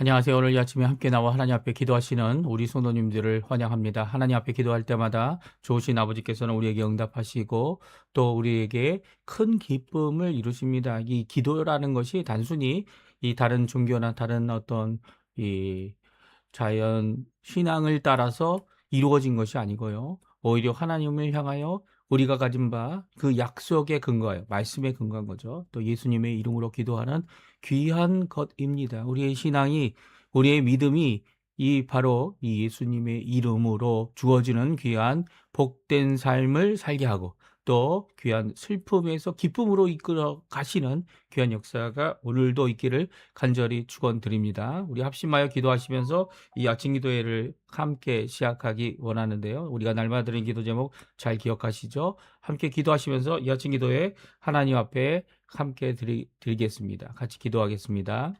안녕하세요. 오늘 이 아침에 함께 나와 하나님 앞에 기도하시는 우리 성도님들을 환영합니다. 하나님 앞에 기도할 때마다 좋으신 아버지께서는 우리에게 응답하시고 또 우리에게 큰 기쁨을 이루십니다. 이 기도라는 것이 단순히 이 다른 종교나 다른 어떤 이 자연 신앙을 따라서 이루어진 것이 아니고요. 오히려 하나님을 향하여 우리가 가진 바 그 약속에 근거하여 말씀에 근거한 거죠. 또 예수님의 이름으로 기도하는 귀한 것입니다. 우리의 신앙이 우리의 믿음이 이 바로 이 예수님의 이름으로 주어지는 귀한 복된 삶을 살게 하고 또 귀한 슬픔에서 기쁨으로 이끌어 가시는 귀한 역사가 오늘도 있기를 간절히 축원드립니다. 우리 합심하여 기도하시면서 이 아침 기도회를 함께 시작하기 원하는데요. 우리가 날마다 드린 기도 제목 잘 기억하시죠? 함께 기도하시면서 이 아침 기도회 하나님 앞에 함께 드리겠습니다. 같이 기도하겠습니다.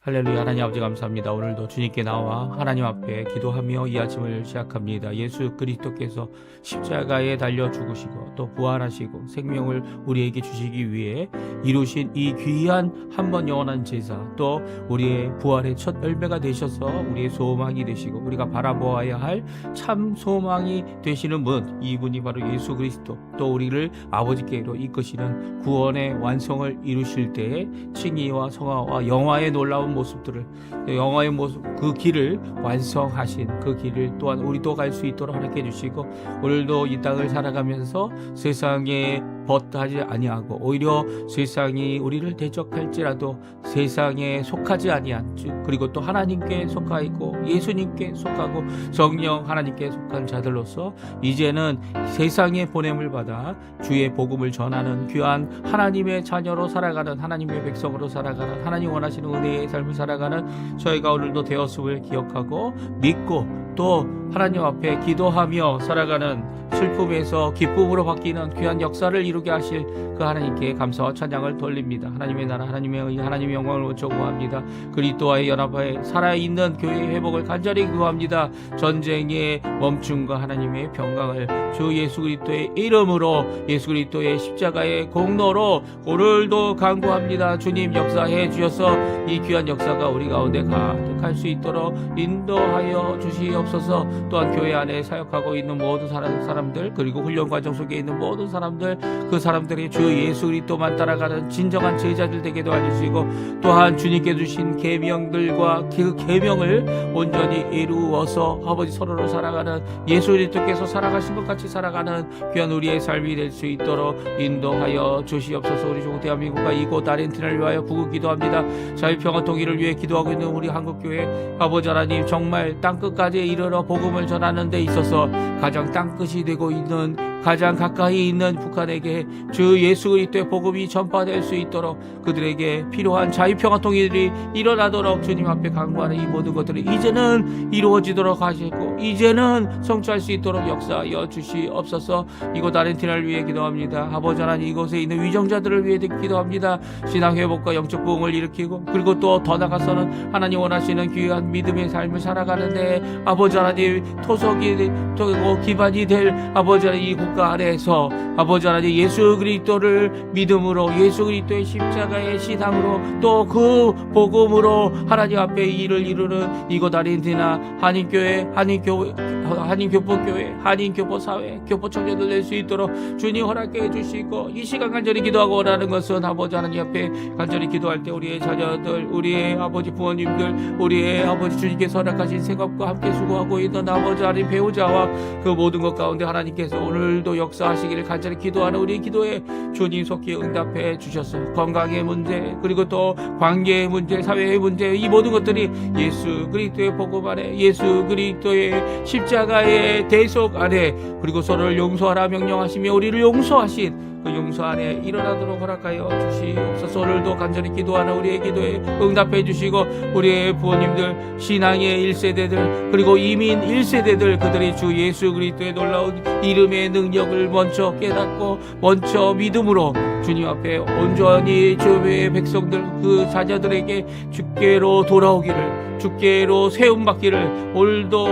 할렐루야. 하나님 아버지 감사합니다. 오늘도 주님께 나와 하나님 앞에 기도하며 이 아침을 시작합니다. 예수 그리스도께서 십자가에 달려 죽으시고 또 부활하시고 생명을 우리에게 주시기 위해 이루신 이 귀한 한 번 영원한 제사, 또 우리의 부활의 첫 열매가 되셔서 우리의 소망이 되시고 우리가 바라보아야 할 참 소망이 되시는 분, 이분이 바로 예수 그리스도, 또 우리를 아버지께로 이끄시는 구원의 완성을 이루실 때에 칭의와 성화와 영화의 놀라운 모습들을, 영화의 모습, 그 길을 완성하신 그 길을 또한 우리도 갈 수 있도록 허락해 주시고, 오늘도 이 땅을 살아가면서 세상에 벗하지 아니하고 오히려 세상이 우리를 대적할지라도 세상에 속하지 아니한, 그리고 또 하나님께 속하고 예수님께 속하고 성령 하나님께 속한 자들로서 이제는 세상의 보냄을 받아 주의 복음을 전하는 귀한 하나님의 자녀로 살아가는, 하나님의 백성으로 살아가는, 하나님 원하시는 은혜의 삶을 살아가는 저희가 오늘도 되었음을 기억하고 믿고 또 하나님 앞에 기도하며 살아가는, 슬픔에서 기쁨으로 바뀌는 귀한 역사를 이루게 하실 그 하나님께 감사와 찬양을 돌립니다. 하나님의 나라, 하나님의 의, 하나님의 영광을 원초구합니다. 그리스도와의 연합하에 살아있는 교회의 회복을 간절히 구합니다. 전쟁의 멈춤과 하나님의 평강을 주 예수 그리스도의 이름으로, 예수 그리스도의 십자가의 공로로 오늘도 간구합니다. 주님 역사해 주셔서 이 귀한 역사가 우리 가운데 가득할 수 있도록 인도하여 주시옵소서. 또한 교회 안에 사역하고 있는 모든 사람들, 그리고 훈련 과정 속에 있는 모든 사람들, 그 사람들이 주 예수 그리스도만 따라가는 진정한 제자들 되게 도와주시고, 또한 주님께 주신 계명들과 그 계명을 온전히 이루어서 아버지 서로로 살아가는, 예수 그리스도께서 살아가신 것 같이 살아가는 귀한 우리의 삶이 될 수 있도록 인도하여 주시옵소서. 우리 조국 대한민국과 이곳 아르헨티나를 위하여 부구 기도합니다. 자유평화 통일을 위해 기도하고 있는 우리 한국교회 아버지 하나님, 정말 땅끝까지 이르러 복음을 전하는 데 있어서 가장 땅끝이 되고 있는, 가장 가까이 있는 북한에게 주 예수 그리스도의 복음이 전파될 수 있도록 그들에게 필요한 자유평화 통일이 일어나도록 주님 앞에 간구하는 이 모든 것들이 이제는 이루어지도록 하시고 이제는 성취할 수 있도록 역사하여 주시옵소서. 이곳 아르헨티나를 위해 기도합니다. 아버지 하나님, 이곳에 있는 위정자들을 위해 기도합니다. 신앙 회복과 영적 부흥을 일으키고, 그리고 또 더 나아가서는 하나님 원하시는 귀한 믿음의 삶을 살아가는데 아버지 하나님 토속이 되고 기반이 될 아버지 하나님 이 국가 아래에서 아버지 하나님 예수 그리스도를 믿음으로, 예수 그리스도의 십자가의 신앙으로, 또 그 복음으로 하나님 앞에 일을 이루는 이곳 아르헨티나 한인교회, 한인교포교회, 한인교포사회, 교포청년들 낼 수 있도록 주님 허락해 주시고, 이 시간 간절히 기도하고 원하는 것은 아버지 하나님 앞에 간절히 기도할 때 우리의 자녀들, 우리의 아버지 부모님들, 우리의 아버지 주님께서 허락하신 생업과 함께 수고하고 있는 아버지 하나님 배우자와 그 모든 것 가운데 하나님께서 오늘도 역사하시기를 간절히 기도하는 우리 기도에 주님 속히 응답해 주셔서 건강의 문제, 그리고 또 관계의 문제, 사회의 문제, 이 모든 것들이 예수 그리스도의 복음 안에, 예수 그리스도의 십자가의 대속 안에, 그리고 서로를 용서하라 명령하시며 우리를 용서하신 그 용서 안에 일어나도록 허락하여 주시옵소서. 오늘도 간절히 기도하는 우리의 기도에 응답해 주시고, 우리의 부모님들, 신앙의 1세대들, 그리고 이민 1세대들, 그들이 주 예수 그리스도의 놀라운 이름의 능력을 먼저 깨닫고 먼저 믿음으로 주님 앞에 온전히 주의 백성들, 그 자녀들에게 주께로 돌아오기를, 주께로 세움받기를 오늘도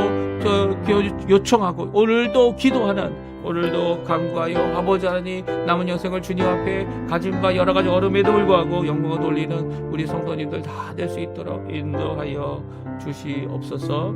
요청하고 오늘도 기도하는 오늘도 간구하여 아버지 하나님 남은 여생을 주님 앞에 가진 바 여러 가지 어려움에도 불구하고 영광을 돌리는 우리 성도님들 다 될 수 있도록 인도하여 주시옵소서.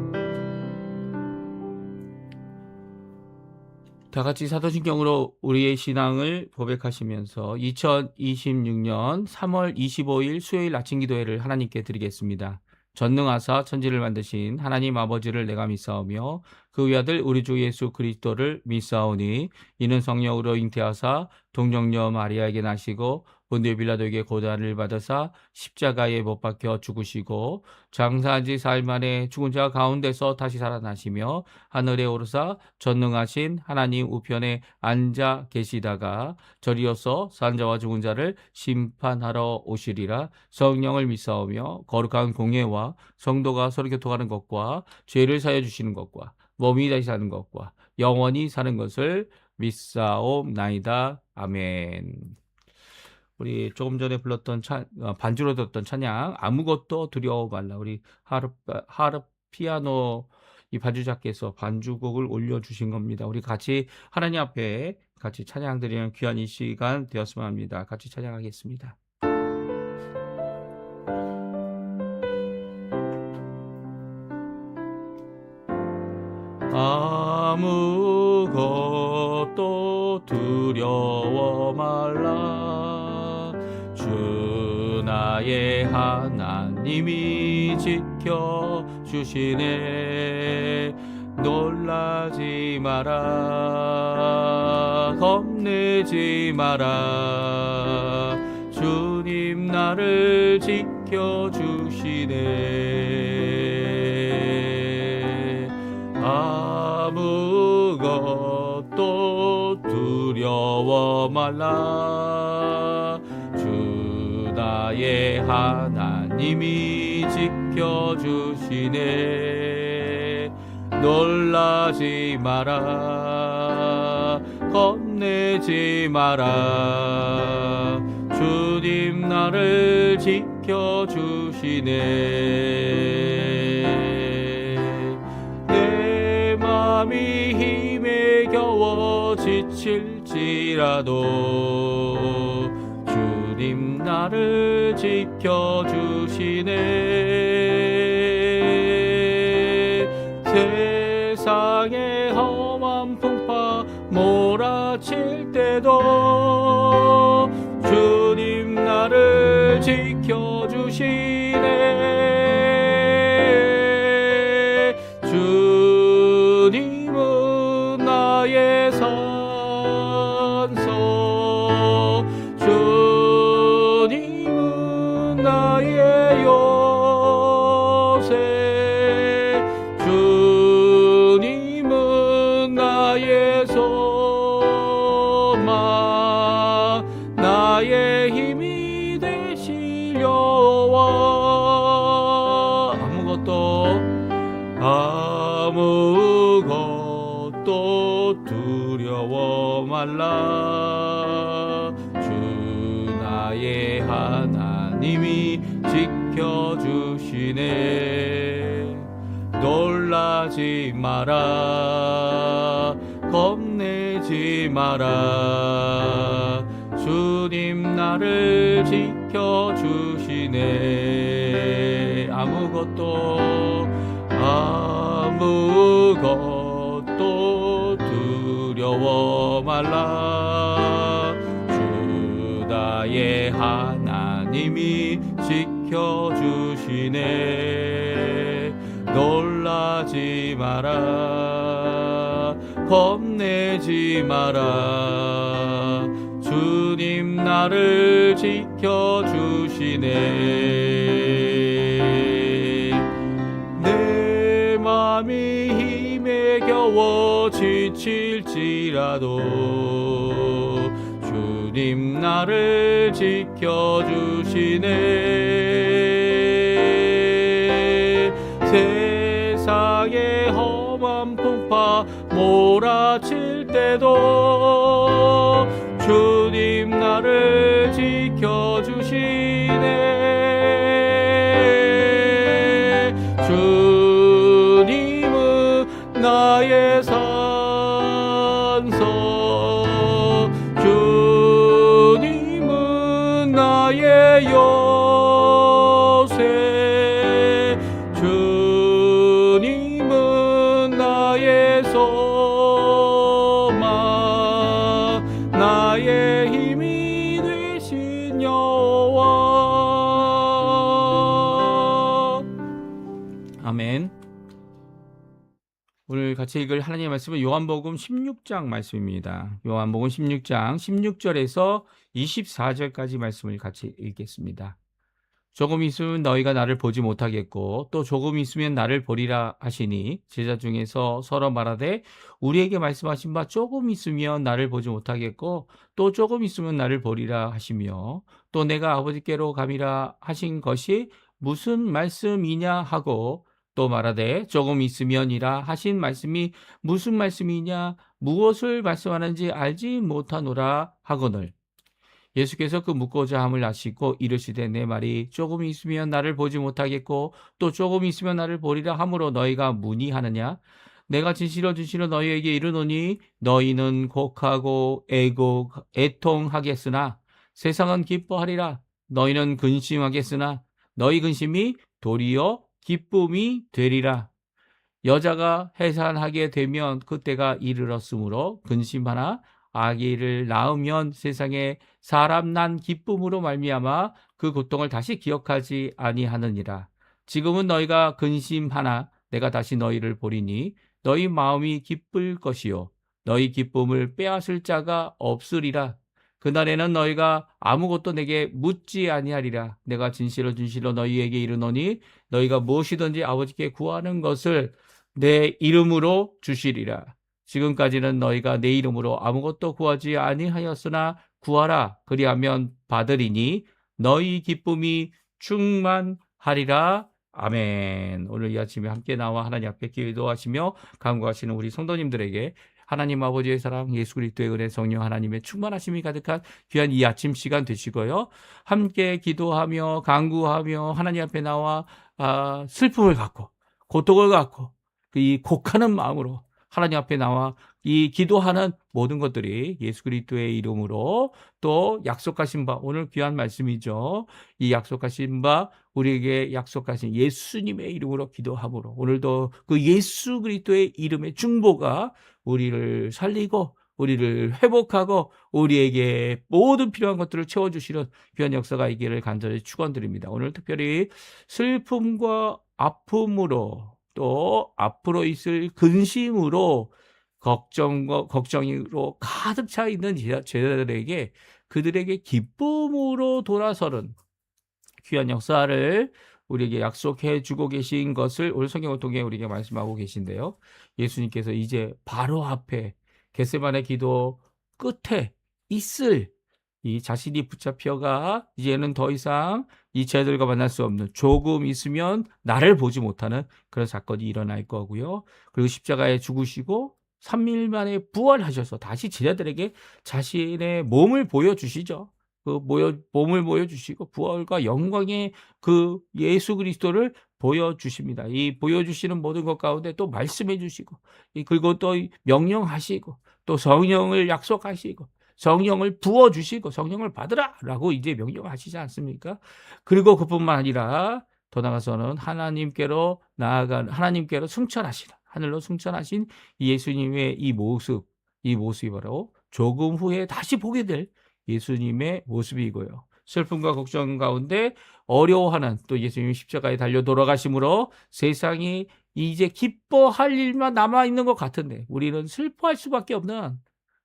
다 같이 사도신경으로 우리의 신앙을 고백하시면서 2026년 3월 25일 수요일 아침 기도회를 하나님께 드리겠습니다. 전능하사 천지를 만드신 하나님 아버지를 내가 믿사오며 그 외아들 우리 주 예수 그리스도를 믿사오니 이는 성령으로 잉태하사 동정녀 마리아에게 나시고 본디오 빌라도에게 고난을 받으사 십자가에 못 박혀 죽으시고 장사한 지 사흘 만에 죽은 자 가운데서 다시 살아나시며 하늘에 오르사 전능하신 하나님 우편에 앉아 계시다가 저리어서 산 자와 죽은 자를 심판하러 오시리라. 성령을 믿사오며 거룩한 공예와 성도가 서로 교통하는 것과 죄를 사여 주시는 것과 몸이 다시 사는 것과 영원히 사는 것을 믿사옵나이다. 아멘. 우리 조금 전에 불렀던 반주로 들었던 찬양 아무것도 두려워 말라. 우리 하르 피아노 이 반주자께서 반주곡을 올려주신 겁니다. 우리 같이 하나님 앞에 같이 찬양 드리는 귀한 이 시간 되었으면 합니다. 같이 찬양하겠습니다. 아무것도 두려워 말라. 주 나의 하나님이 지켜주시네. 놀라지 마라. 겁내지 마라. 주님 나를 지켜주시네. 아무것도 두려워 말라. 주 나의 하나님이 지켜주시네. 놀라지 마라. 겁내지 마라. 주님 나를 지켜주시네. 내 맘이 힘에 겨워 지칠지라도 주님 나를 지켜주시네. 세상의 험한 풍파 몰아칠 때도 주님 나를 지켜주시네. 주님은 나의 산소, 주님은 나의 요새, 주님은 나의 소망, 나의 힘이 되실 여호와. 아무것도 두려워 말라. 주 나의 하나님이 지켜주시네. 놀라지 마라. 겁내지 마라. 주님 나를 지켜주시네. 아무것도 두려워 말라. 주 나의 하나님이 지켜주시네. 놀라지 마라. 겁내지 마라. 주님 나를 지켜주시네. 내 맘이 힘에 겨워 지칠지라도 주님 나를 지켜주시네. 세상의 험한 풍파 몰아칠 때도 주님 나를 지켜주시네. 주님은 나의 산소, 요새 주님은 나의 소망 나의 힘이 되신 여호와. 아멘. 오늘 같이 읽을 하나님의 말씀은 요한복음 16장 말씀입니다. 요한복음 16장 16절에서 24절까지 말씀을 같이 읽겠습니다. 조금 있으면 너희가 나를 보지 못하겠고 또 조금 있으면 나를 보리라 하시니 제자 중에서 서로 말하되 우리에게 말씀하신 바 조금 있으면 나를 보지 못하겠고 또 조금 있으면 나를 보리라 하시며 또 내가 아버지께로 감이라 하신 것이 무슨 말씀이냐 하고 또 말하되 조금 있으면이라 하신 말씀이 무슨 말씀이냐 무엇을 말씀하는지 알지 못하노라 하거늘 예수께서 그 묻고자 함을 아시고 이르시되 내 말이 조금 있으면 나를 보지 못하겠고 또 조금 있으면 나를 보리라 함으로 너희가 문의하느냐 내가 진실로 너희에게 이르노니 너희는 곡하고 애통하겠으나 세상은 기뻐하리라 너희는 근심하겠으나 너희 근심이 도리어 기쁨이 되리라. 여자가 해산하게 되면 그때가 이르렀으므로 근심하나 아기를 낳으면 세상에 사람 난 기쁨으로 말미암아 그 고통을 다시 기억하지 아니하느니라. 지금은 너희가 근심하나 내가 다시 너희를 보리니 너희 마음이 기쁠 것이요 너희 기쁨을 빼앗을 자가 없으리라. 그날에는 너희가 아무것도 내게 묻지 아니하리라. 내가 진실로 너희에게 이르노니 너희가 무엇이든지 아버지께 구하는 것을 내 이름으로 주시리라. 지금까지는 너희가 내 이름으로 아무것도 구하지 아니하였으나 구하라. 그리하면 받으리니 너희 기쁨이 충만하리라. 아멘. 오늘 이 아침에 함께 나와 하나님 앞에 기도하시며 간구하시는 우리 성도님들에게 하나님 아버지의 사랑, 예수 그리스도의 은혜, 성령 하나님의 충만하심이 가득한 귀한 이 아침 시간 되시고요. 함께 기도하며 간구하며 하나님 앞에 나와 슬픔을 갖고 고통을 갖고 이 곡하는 마음으로 하나님 앞에 나와 이 기도하는 모든 것들이 예수 그리스도의 이름으로 또 약속하신 바 오늘 귀한 말씀이죠. 이 약속하신 바 우리에게 약속하신 예수님의 이름으로 기도함으로 오늘도 그 예수 그리스도의 이름의 중보가 우리를 살리고 우리를 회복하고 우리에게 모든 필요한 것들을 채워주시는 귀한 역사가 있기를 간절히 축원드립니다. 오늘 특별히 슬픔과 아픔으로 또 앞으로 있을 근심으로 걱정으로 가득 차 있는 제자들에게 그들에게 기쁨으로 돌아서는 귀한 역사를 우리에게 약속해 주고 계신 것을 오늘 성경을 통해 우리에게 말씀하고 계신데요. 예수님께서 이제 바로 앞에 겟세마네 기도 끝에 있을 이 자신이 붙잡혀가 이제는 더 이상 이 제자들과 만날 수 없는 조금 있으면 나를 보지 못하는 그런 사건이 일어날 거고요. 그리고 십자가에 죽으시고 3일 만에 부활하셔서 다시 제자들에게 자신의 몸을 보여주시죠. 그 몸을 보여주시고 부활과 영광의 그 예수 그리스도를 보여주십니다. 이 보여주시는 모든 것 가운데 또 말씀해 주시고 그리고 또 명령하시고 또 성령을 약속하시고 성령을 부어주시고 성령을 받으라 라고 이제 명령하시지 않습니까? 그리고 그뿐만 아니라 더 나아가서는 하나님께로 승천하시라. 하늘로 승천하신 예수님의 이 모습이 바로 조금 후에 다시 보게 될 예수님의 모습이고요. 슬픔과 걱정 가운데 어려워하는 또 예수님이 십자가에 달려 돌아가심으로 세상이 이제 기뻐할 일만 남아있는 것 같은데 우리는 슬퍼할 수밖에 없는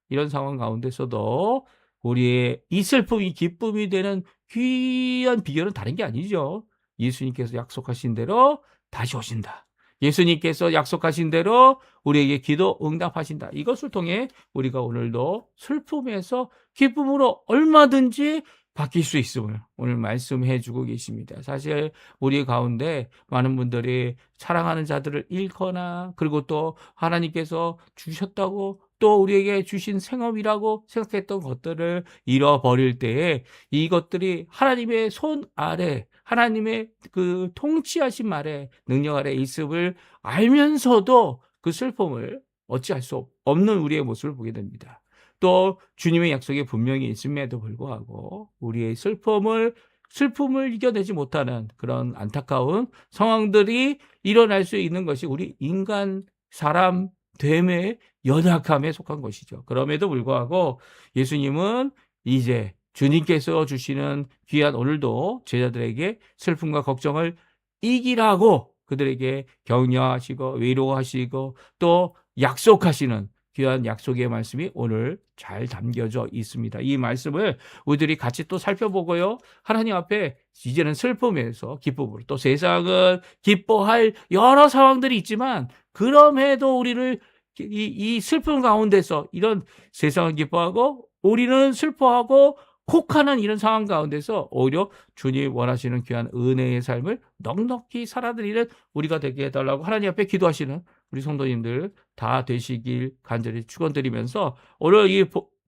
이런 상황 가운데서도 우리의 이 슬픔이 기쁨이 되는 귀한 비결은 다른 게 아니죠. 예수님께서 약속하신 대로 다시 오신다. 예수님께서 약속하신 대로 우리에게 기도 응답하신다. 이것을 통해 우리가 오늘도 슬픔에서 기쁨으로 얼마든지 바뀔 수 있음을 오늘 말씀해 주고 계십니다. 사실 우리 가운데 많은 분들이 사랑하는 자들을 잃거나 그리고 또 하나님께서 주셨다고 또 우리에게 주신 생업이라고 생각했던 것들을 잃어버릴 때에 이것들이 하나님의 손 아래 하나님의 그 통치하신 아래 능력 아래 있음을 알면서도 그 슬픔을 어찌할 수 없는 우리의 모습을 보게 됩니다. 또 주님의 약속이 분명히 있음에도 불구하고 우리의 슬픔을 슬픔을 이겨내지 못하는 그런 안타까운 상황들이 일어날 수 있는 것이 우리 인간 사람 됨의 연약함에 속한 것이죠. 그럼에도 불구하고 예수님은 이제 주님께서 주시는 귀한 오늘도 제자들에게 슬픔과 걱정을 이기라고 그들에게 격려하시고 위로하시고 또 약속하시는 귀한 약속의 말씀이 오늘 잘 담겨져 있습니다. 이 말씀을 우리들이 같이 또 살펴보고요. 하나님 앞에 이제는 슬픔에서 기쁨으로, 또 세상은 기뻐할 여러 상황들이 있지만 그럼에도 우리를 이 슬픔 가운데서, 이런 세상은 기뻐하고 우리는 슬퍼하고 혹하는 이런 상황 가운데서 오히려 주님 원하시는 귀한 은혜의 삶을 넉넉히 살아드리는 우리가 되게 해달라고 하나님 앞에 기도하시는 우리 성도님들 다 되시길 간절히 축원드리면서 오늘 이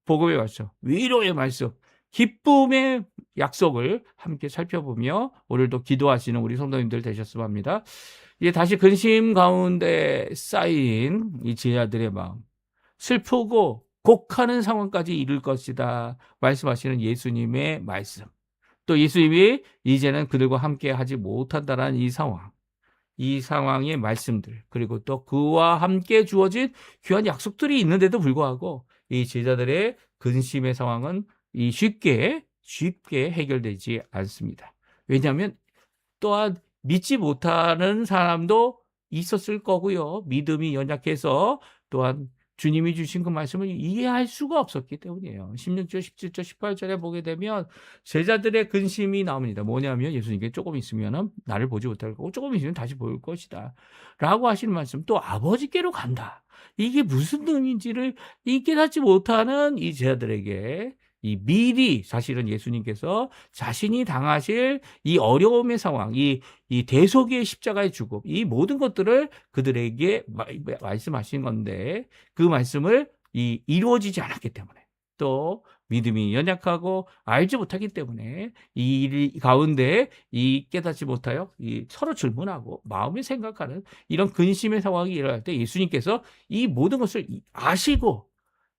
복음의 말씀, 위로의 말씀, 기쁨의 약속을 함께 살펴보며 오늘도 기도하시는 우리 성도님들 되셨으면 합니다. 이제 다시 근심 가운데 쌓인 이 제자들의 마음, 슬프고 곡하는 상황까지 이를 것이다 말씀하시는 예수님의 말씀, 또 예수님이 이제는 그들과 함께 하지 못한다라는 이 상황의 말씀들, 그리고 또 그와 함께 주어진 귀한 약속들이 있는데도 불구하고 이 제자들의 근심의 상황은 쉽게 해결되지 않습니다. 왜냐하면 또한 믿지 못하는 사람도 있었을 거고요. 믿음이 연약해서 또한 주님이 주신 그 말씀을 이해할 수가 없었기 때문이에요. 16절, 17절, 18절에 보게 되면 제자들의 근심이 나옵니다. 뭐냐면 예수님께 조금 있으면 나를 보지 못할 거고 조금 있으면 다시 볼 것이다 라고 하시는 말씀, 또 아버지께로 간다. 이게 무슨 의미인지를 깨닫지 못하는 이 제자들에게 이 미리 사실은 예수님께서 자신이 당하실 이 어려움의 상황, 이 대속의 십자가의 죽음, 이 모든 것들을 그들에게 말씀하신 건데 그 말씀을 이루어지지 않았기 때문에, 또 믿음이 연약하고 알지 못하기 때문에 이 일 가운데 깨닫지 못하여 서로 질문하고 마음에 생각하는 이런 근심의 상황이 일어날 때 예수님께서 이 모든 것을 아시고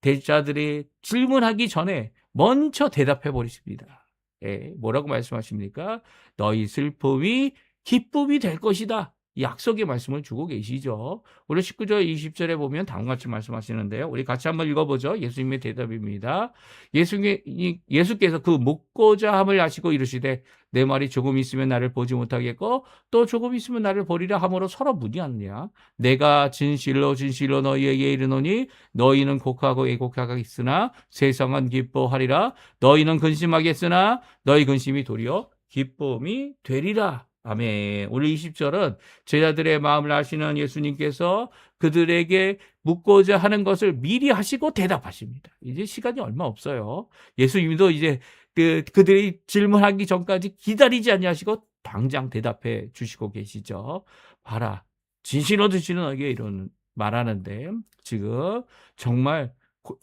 제자들이 질문하기 전에 먼저 대답해 버리십니다. 예, 뭐라고 말씀하십니까? 너희 슬픔이 기쁨이 될 것이다. 약속의 말씀을 주고 계시죠. 우리 19절 20절에 보면 다음과 같이 말씀하시는데요. 우리 같이 한번 읽어보죠. 예수님의 대답입니다. 예수께서 그 묻고자 함을 아시고 이르시되 내 말이 조금 있으면 나를 보지 못하겠고 또 조금 있으면 나를 보리라 함으로 서로 문의하느냐. 내가 진실로 너희에게 이르노니 너희는 곡하고 애곡하겠으나 세상은 기뻐하리라. 너희는 근심하겠으나 너희 근심이 도리어 기쁨이 되리라. 아멘. 오늘 20절은 제자들의 마음을 아시는 예수님께서 그들에게 묻고자 하는 것을 미리 하시고 대답하십니다. 이제 시간이 얼마 없어요. 예수님도 이제 그들이 질문하기 전까지 기다리지 아니하시고 당장 대답해 주시고 계시죠. 봐라, 진실 얻으시는 너에게 이런 말하는데 지금 정말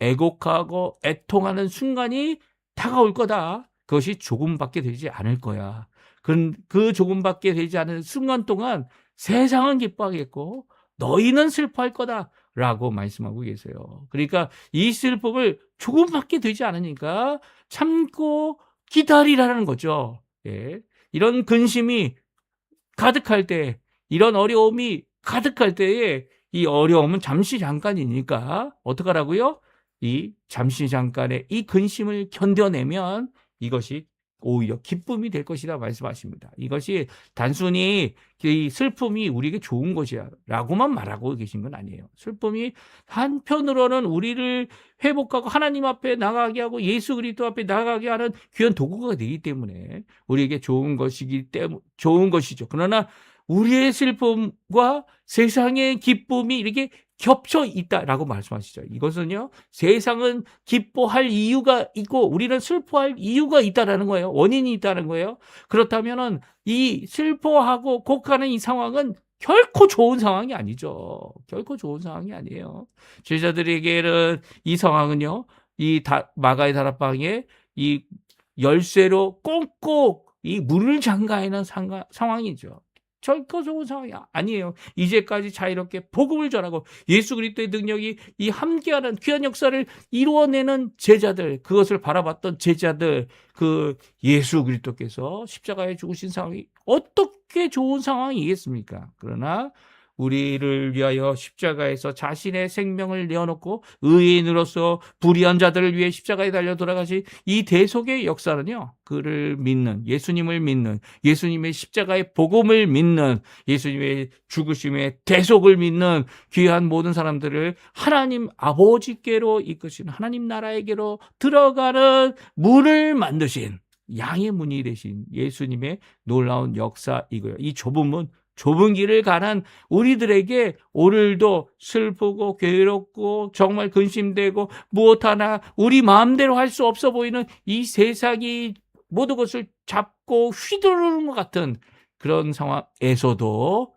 애곡하고 애통하는 순간이 다가올 거다. 그것이 조금밖에 되지 않을 거야. 그 조금밖에 되지 않은 순간 동안 세상은 기뻐하겠고 너희는 슬퍼할 거다라고 말씀하고 계세요. 그러니까 이 슬픔을 조금밖에 되지 않으니까 참고 기다리라는 거죠. 예. 이런 근심이 가득할 때, 이런 어려움이 가득할 때에 이 어려움은 잠시 잠깐이니까 어떡하라고요? 이 잠시 잠깐의 이 근심을 견뎌내면 이것이 오히려 기쁨이 될 것이다 말씀하십니다. 이것이 단순히 이 슬픔이 우리에게 좋은 것이야 라고만 말하고 계신 건 아니에요. 슬픔이 한편으로는 우리를 회복하고 하나님 앞에 나가게 하고 예수 그리스도 앞에 나가게 하는 귀한 도구가 되기 때문에 우리에게 좋은 것이죠. 그러나 우리의 슬픔과 세상의 기쁨이 이렇게 겹쳐 있다라고 말씀하시죠. 이것은요, 세상은 기뻐할 이유가 있고 우리는 슬퍼할 이유가 있다라는 거예요. 원인이 있다는 거예요. 그렇다면은 이 슬퍼하고 곡하는 이 상황은 결코 좋은 상황이 아니죠. 결코 좋은 상황이 아니에요. 제자들에게는 이 상황은요, 마가의 다락방에 이 열쇠로 꽁꽁 이 문을 잠가 있는 상황이죠. 절거 좋은 상황이 아니에요. 이제까지 자유롭게 복음을 전하고 예수 그리스도의 능력이 이 함께하는 귀한 역사를 이루어내는 제자들, 그것을 바라봤던 제자들, 그 예수 그리스도께서 십자가에 죽으신 상황이 어떻게 좋은 상황이겠습니까? 그러나 우리를 위하여 십자가에서 자신의 생명을 내어놓고 의인으로서 불의한 자들을 위해 십자가에 달려 돌아가신 이 대속의 역사는요, 그를 믿는, 예수님을 믿는, 예수님의 십자가의 복음을 믿는, 예수님의 죽으심의 대속을 믿는 귀한 모든 사람들을 하나님 아버지께로 이끄신, 하나님 나라에게로 들어가는 문을 만드신, 양의 문이 되신 예수님의 놀라운 역사이고요. 이 좁은 문, 좁은 길을 가는 우리들에게 오늘도 슬프고 괴롭고 정말 근심되고 무엇 하나 우리 마음대로 할 수 없어 보이는 이 세상이 모든 것을 잡고 휘두르는 것 같은 그런 상황에서도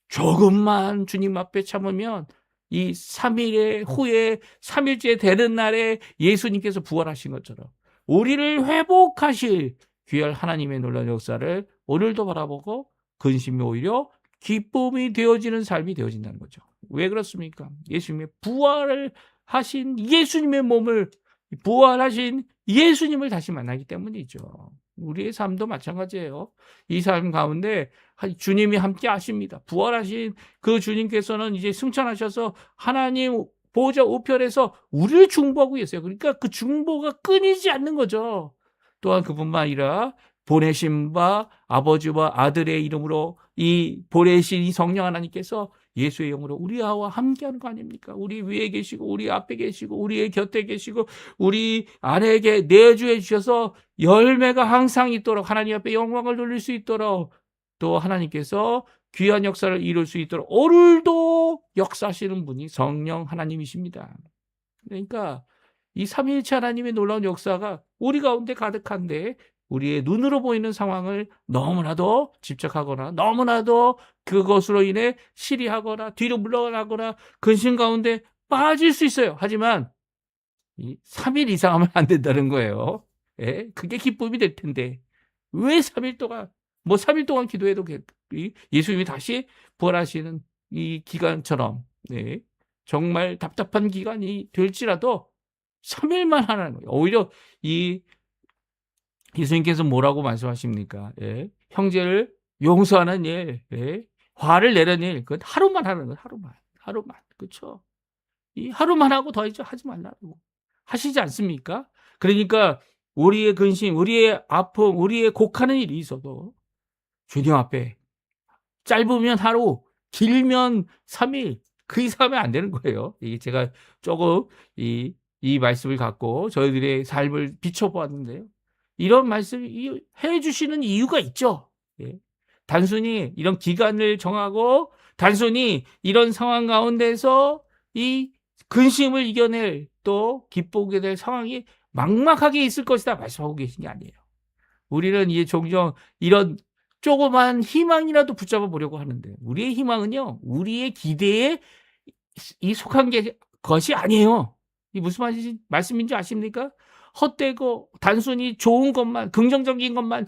조금만 주님 앞에 참으면 이 3일 후에 3일째 되는 날에 예수님께서 부활하신 것처럼 우리를 회복하실 귀한 하나님의 놀라운 역사를 오늘도 바라보고 근심이 오히려 기쁨이 되어지는 삶이 되어진다는 거죠. 왜 그렇습니까? 예수님의 부활을 하신 예수님의 몸을, 부활하신 예수님을 다시 만나기 때문이죠. 우리의 삶도 마찬가지예요. 이 삶 가운데 주님이 함께 하십니다. 부활하신 그 주님께서는 이제 승천하셔서 하나님 보좌 우편에서 우리를 중보하고 계세요. 그러니까 그 중보가 끊이지 않는 거죠. 또한 그뿐만 아니라 보내신 바 아버지와 아들의 이름으로 이 보내신 이 성령 하나님께서 예수의 영으로 우리와 함께하는 거 아닙니까? 우리 위에 계시고 우리 앞에 계시고 우리의 곁에 계시고 우리 안에게 내주해 주셔서 열매가 항상 있도록 하나님 앞에 영광을 돌릴 수 있도록 또 하나님께서 귀한 역사를 이룰 수 있도록 오늘도 역사하시는 분이 성령 하나님이십니다. 그러니까 이 삼위일체 하나님의 놀라운 역사가 우리 가운데 가득한데 우리의 눈으로 보이는 상황을 너무나도 집착하거나 너무나도 그것으로 인해 시리하거나 뒤로 물러나거나 근심 가운데 빠질 수 있어요. 하지만 이 3일 이상 하면 안 된다는 거예요. 예? 그게 기쁨이 될 텐데 왜 3일 동안 3일 동안 기도해도 예수님이 다시 부활하시는 이 기간처럼 네, 정말 답답한 기간이 될지라도 3일만 하라는 거예요. 오히려 이 예수님께서 뭐라고 말씀하십니까? 예? 형제를 용서하는 일, 예? 화를 내는 일, 그건 하루만 하는 거예요. 하루만. 그렇죠? 이 하루만 하고 더 이제 하지 말라고 하시지 않습니까? 그러니까 우리의 근심, 우리의 아픔, 우리의 곡하는 일이 있어도 주님 앞에 짧으면 하루, 길면 3일 그 이상하면 안 되는 거예요. 이게 제가 조금 이 말씀을 갖고 저희들의 삶을 비춰보았는데요. 이런 말씀을 해주시는 이유가 있죠. 예. 단순히 이런 기간을 정하고 단순히 이런 상황 가운데서 이 근심을 이겨낼 또 기쁘게 될 상황이 막막하게 있을 것이다 말씀하고 계신 게 아니에요. 우리는 이제 종종 이런 조그만 희망이라도 붙잡아 보려고 하는데 우리의 희망은요. 우리의 기대에 속한 것이 아니에요. 이 무슨 말씀인지 아십니까? 헛되고 단순히 좋은 것만 긍정적인 것만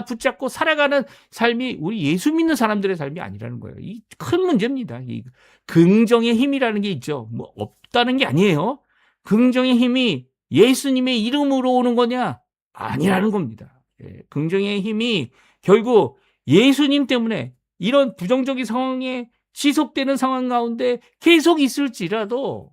붙잡고 살아가는 삶이 우리 예수 믿는 사람들의 삶이 아니라는 거예요. 이 큰 문제입니다. 이 긍정의 힘이라는 게 있죠. 없다는 게 아니에요. 긍정의 힘이 예수님의 이름으로 오는 거냐? 아니라는 겁니다. 예, 긍정의 힘이 결국 예수님 때문에 이런 부정적인 상황에 지속되는 상황 가운데 계속 있을지라도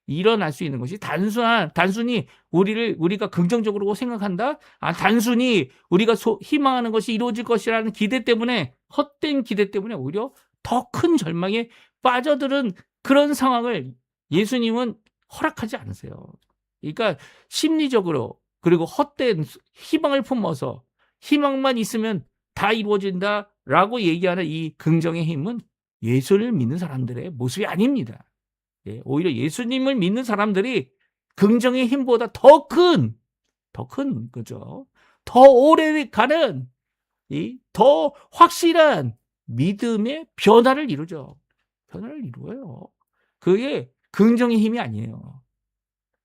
일어날 수 있는 것이 단순히 우리가 긍정적으로 생각한다? 단순히 우리가 희망하는 것이 이루어질 것이라는 기대 때문에, 헛된 기대 때문에 오히려 더 큰 절망에 빠져드는 그런 상황을 예수님은 허락하지 않으세요. 그러니까 심리적으로 그리고 헛된 희망을 품어서 희망만 있으면 다 이루어진다라고 얘기하는 이 긍정의 힘은 예수를 믿는 사람들의 모습이 아닙니다. 예, 오히려 예수님을 믿는 사람들이 긍정의 힘보다 더 큰 거죠. 더 오래 가는 더 확실한 믿음의 변화를 이루죠. 변화를 이루어요. 그게 긍정의 힘이 아니에요.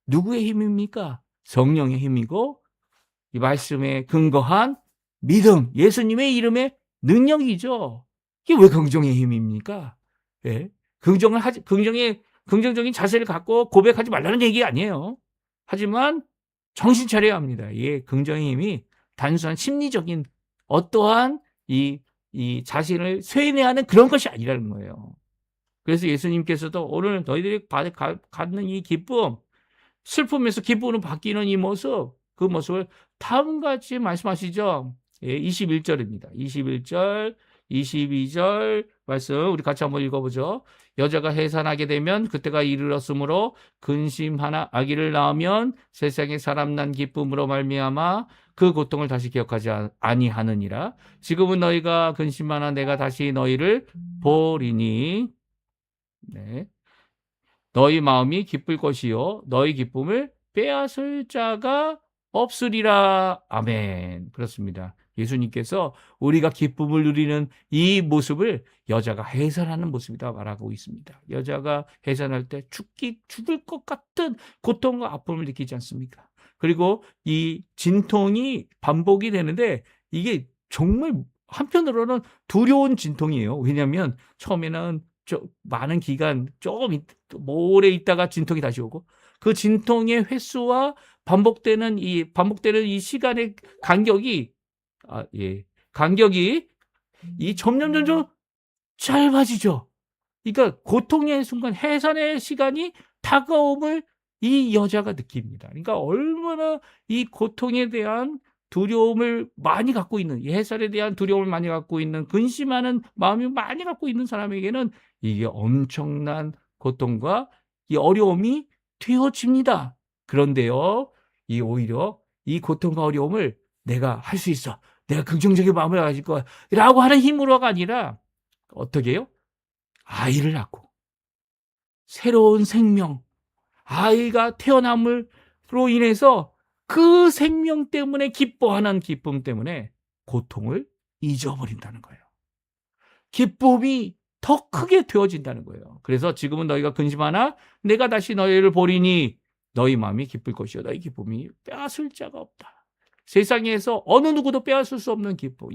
누구의 힘입니까? 성령의 힘이고 이 말씀에 근거한 믿음, 예수님의 이름의 능력이죠. 이게 왜 긍정의 힘입니까? 예? 긍정적인 자세를 갖고 고백하지 말라는 얘기 아니에요. 하지만 정신 차려야 합니다. 예, 긍정의 힘이 단순한 심리적인 어떠한 이 자신을 쇠뇌하는 그런 것이 아니라는 거예요. 그래서 예수님께서도 오늘 너희들이 갖는 이 기쁨, 슬픔에서 기쁨으로 바뀌는 이 모습, 그 모습을 다음과 같이 말씀하시죠. 예, 21절입니다. 21절, 22절 말씀 우리 같이 한번 읽어보죠. 여자가 해산하게 되면 그때가 이르렀으므로 근심하나 아기를 낳으면 세상에 사람 난 기쁨으로 말미암아 그 고통을 다시 기억하지 아니하느니라. 지금은 너희가 근심하나 내가 다시 너희를 보리니 네. 너희 마음이 기쁠 것이요 너희 기쁨을 빼앗을 자가 없으리라. 아멘. 그렇습니다. 예수님께서 우리가 기쁨을 누리는 이 모습을 여자가 해산하는 모습이다 말하고 있습니다. 여자가 해산할 때 죽을 것 같은 고통과 아픔을 느끼지 않습니까? 그리고 이 진통이 반복이 되는데 이게 정말 한편으로는 두려운 진통이에요. 왜냐하면 처음에는 많은 기간 조금 오래 있다가 진통이 다시 오고 그 진통의 횟수와 반복되는 이 시간의 간격이 이 점점 짧아지죠. 그러니까 고통의 순간 해산의 시간이 다가옴을 이 여자가 느낍니다. 그러니까 얼마나 이 고통에 대한 두려움을 많이 갖고 있는, 해산에 대한 두려움을 많이 갖고 있는, 근심하는 마음이 많이 갖고 있는 사람에게는 이게 엄청난 고통과 이 어려움이 되어집니다. 그런데요, 오히려 이 고통과 어려움을 내가 할 수 있어. 내가 긍정적인 마음을 가질 거야. 라고 하는 힘으로가 아니라 어떻게 해요? 아이를 낳고 새로운 생명, 아이가 태어남으로 인해서 그 생명 때문에 기뻐하는 기쁨 때문에 고통을 잊어버린다는 거예요. 기쁨이 더 크게 되어진다는 거예요. 그래서 지금은 너희가 근심하나 내가 다시 너희를 보리니 너희 마음이 기쁠 것이요 너희 기쁨이 빼앗을 자가 없다. 세상에서 어느 누구도 빼앗을 수 없는 기쁨.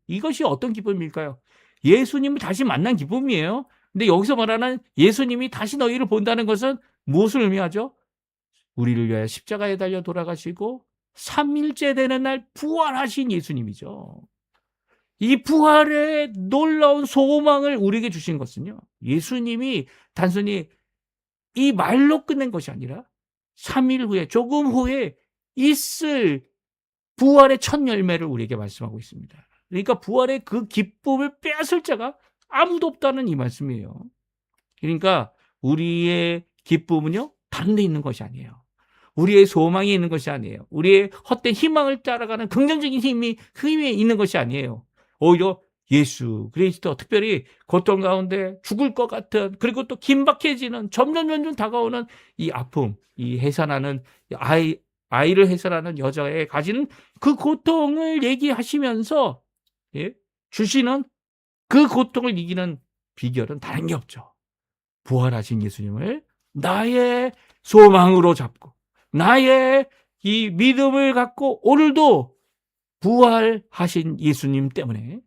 이것이 어떤 기쁨일까요? 예수님을 다시 만난 기쁨이에요. 근데 여기서 말하는 예수님이 다시 너희를 본다는 것은 무엇을 의미하죠? 우리를 위하여 십자가에 달려 돌아가시고 3일째 되는 날 부활하신 예수님이죠. 이 부활의 놀라운 소망을 우리에게 주신 것은요. 예수님이 단순히 이 말로 끝낸 것이 아니라 3일 후에 조금 후에 있을 부활의 첫 열매를 우리에게 말씀하고 있습니다. 그러니까 부활의 그 기쁨을 빼앗을 자가 아무도 없다는 이 말씀이에요. 그러니까 우리의 기쁨은요. 다른 데 있는 것이 아니에요. 우리의 소망이 있는 것이 아니에요. 우리의 헛된 희망을 따라가는 긍정적인 힘이 있는 것이 아니에요. 오히려 예수 그리스도, 특별히 고통 가운데 죽을 것 같은, 그리고 또 긴박해지는 점점 다가오는 이 아픔, 이 해산하는 아이를 해산하는 여자의 가지는 그 고통을 얘기하시면서 주시는 그 고통을 이기는 비결은 다른 게 없죠. 부활하신 예수님을 나의 소망으로 잡고 나의 이 믿음을 갖고 오늘도 부활하신 예수님 때문에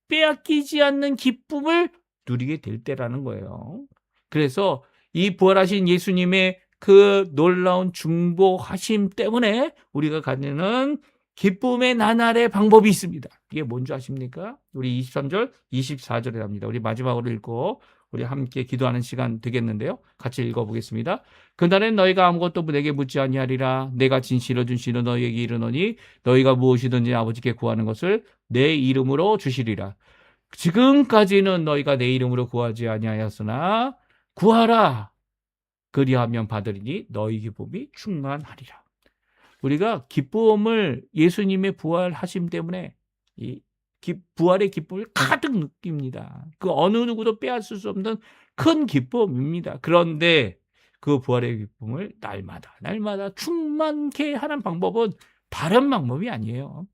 빼앗기지 않는 기쁨을 누리게 될 때라는 거예요. 그래서 이 부활하신 예수님의 그 놀라운 중보하심 때문에 우리가 갖는 기쁨의 나날의 방법이 있습니다. 이게 뭔지 아십니까? 우리 23절, 24절에 합니다. 우리 마지막으로 읽고 우리 함께 기도하는 시간 되겠는데요. 같이 읽어보겠습니다. 그날엔 너희가 아무것도 내게 묻지 아니하리라. 내가 진실로 너희에게 이르노니 너희가 무엇이든지 아버지께 구하는 것을 내 이름으로 주시리라. 지금까지는 너희가 내 이름으로 구하지 아니하였으나 구하라. 그리하면 받으리니 너희 기쁨이 충만하리라. 우리가 기쁨을 예수님의 부활하심 때문에 이 부활의 기쁨을 가득 느낍니다. 그 어느 누구도 빼앗을 수 없는 큰 기쁨입니다. 그런데 그 부활의 기쁨을 날마다 충만케 하는 방법은 다른 방법이 아니에요.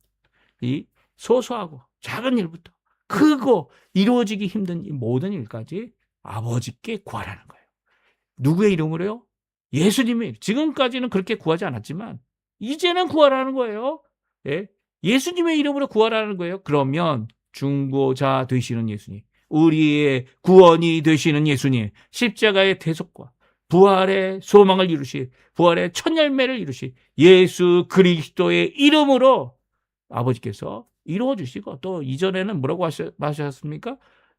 이 소소하고 작은 일부터 크고 이루어지기 힘든 이 모든 일까지 아버지께 구하라는 거예요. 누구의 이름으로요? 예수님의 이름. 지금까지는 그렇게 구하지 않았지만 이제는 구하라는 거예요. 예수님의 이름으로 구하라는 거예요. 그러면 중보자 되시는 예수님, 우리의 구원이 되시는 예수님, 십자가의 대속과 부활의 소망을 이루시, 부활의 첫 열매를 이루시 예수 그리스도의 이름으로 아버지께서 이루어 주시고, 또 이전에는 뭐라고 하셨습니까?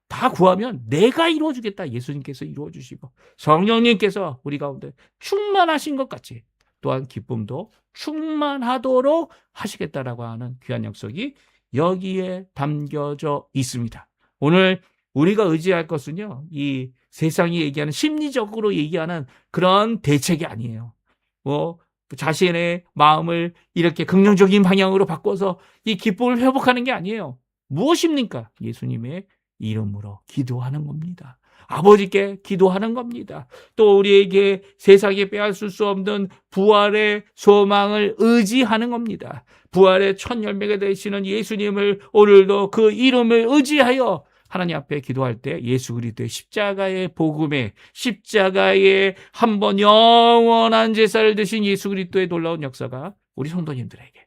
다 구하면 내가 이루어 주겠다. 예수님께서 이루어 주시고, 성령님께서 우리 가운데 충만하신 것 같이 또한 기쁨도 충만하도록 하시겠다라고 하는 귀한 약속이 여기에 담겨져 있습니다. 오늘 우리가 의지할 것은요, 이 세상이 얘기하는 심리적으로 얘기하는 그런 대책이 아니에요. 자신의 마음을 이렇게 긍정적인 방향으로 바꿔서 이 기쁨을 회복하는 게 아니에요. 무엇입니까? 예수님의 이름으로 기도하는 겁니다. 아버지께 기도하는 겁니다. 또 우리에게 세상에 빼앗을 수 없는 부활의 소망을 의지하는 겁니다. 부활의 첫 열매가 되시는 예수님을 오늘도 그 이름을 의지하여 하나님 앞에 기도할 때 예수 그리스도의 십자가의 복음에, 십자가의 한 번 영원한 제사를 드신 예수 그리스도의 놀라운 역사가 우리 성도님들에게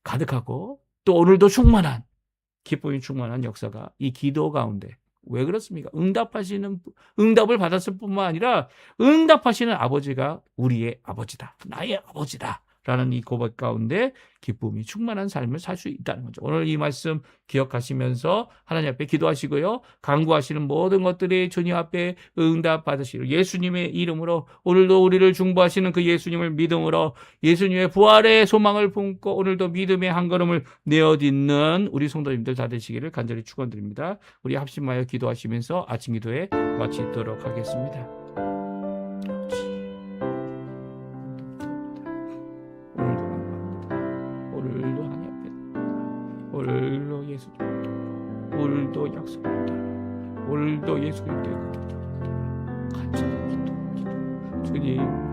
가득하고, 또 오늘도 충만한, 기쁨이 충만한 역사가 이 기도 가운데, 왜 그렇습니까? 응답을 받았을 뿐만 아니라 응답하시는 아버지가 우리의 아버지다, 나의 아버지다 라는 이 고백 가운데 기쁨이 충만한 삶을 살 수 있다는 거죠. 오늘 이 말씀 기억하시면서 하나님 앞에 기도하시고요, 간구하시는 모든 것들이 주님 앞에 응답 받으시고, 예수님의 이름으로 오늘도 우리를 중보하시는 그 예수님을 믿음으로 예수님의 부활의 소망을 품고 오늘도 믿음의 한 걸음을 내어딛는 우리 성도님들 다 되시기를 간절히 축원드립니다. 우리 합심하여 기도하시면서 아침 기도에 마치도록 하겠습니다. 오늘도 하나님 앞에, 오늘도 예수, 오늘도 약속합니다. 오늘도 예수 그리스도의 간절히 기도, 주님